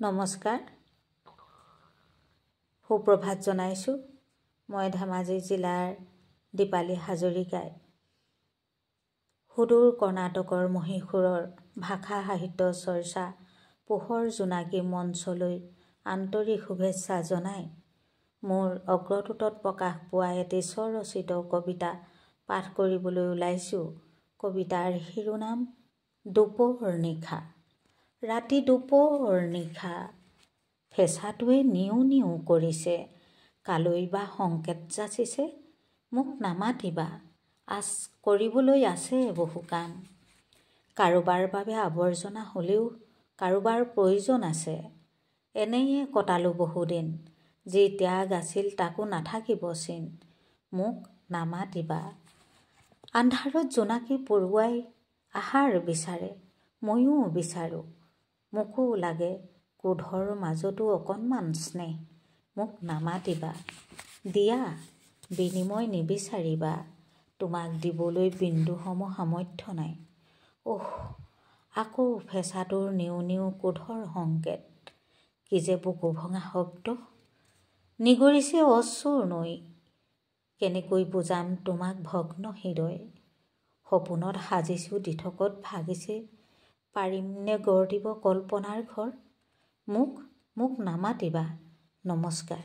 নমস্কাৰ, সুপ্ৰভাত জনাইছোঁ। মই ধেমাজি জিলাৰ দীপালী হাজৰিকাই সুদূৰ কৰ্ণাটকৰ মহীশূৰৰ ভাষা সাহিত্য চৰ্চা পোহৰ জোনাকী মঞ্চলৈ আন্তৰিক শুভেচ্ছা জনাই মোৰ অগ্ৰদূতত প্ৰকাশ পোৱা এটি স্বৰচিত কবিতা পাঠ কৰিবলৈ ওলাইছোঁ। কবিতাৰ শিৰোনাম দুপৰ নিশা। ৰাতি দুপৰ নিশা ফেঁচাটোৱে নিউ নিউ কৰিছে, কালৈ বা সংকেত যাচিছে, মোক নামাতিবা, আজ কৰিবলৈ আছে বহু কাম। কাৰোবাৰ বাবে আৱৰ্জনা হ'লেও কাৰোবাৰ প্ৰয়োজন আছে, এনেয়ে কটালোঁ বহুদিন, যি ত্যাগ আছিল তাকো নাথাকিব চিন, মোক নামাতিবা। আন্ধাৰত জোনাকী পৰুৱাই আহাৰ বিচাৰে, ময়ো বিচাৰোঁ, মোকো লাগে ক্ৰোধৰ মাজতো অকণমান স্নেহ, মোক নামাতিবা। দিয়া বিনিময় নিবিচাৰিবা, তোমাক দিবলৈ বিন্দুসম সামৰ্থ্য নাই। ওহ, আকৌ ফেঁচাটোৰ নিউ নিউ ক্ৰোধৰ সংকেত, কি যে বুকু ভঙা শব্দ, নিগৰিছে অশ্ৰুৰ নৈ, কেনেকৈ বুজাম তোমাক ভগ্ন হৃদয়। সপোনত সাজিছোঁ দিঠকত ভাগিছে, পাৰিমনে গঢ় দিব কল্পনাৰ ঘৰ, মোক নামাতিবা। নমস্কাৰ।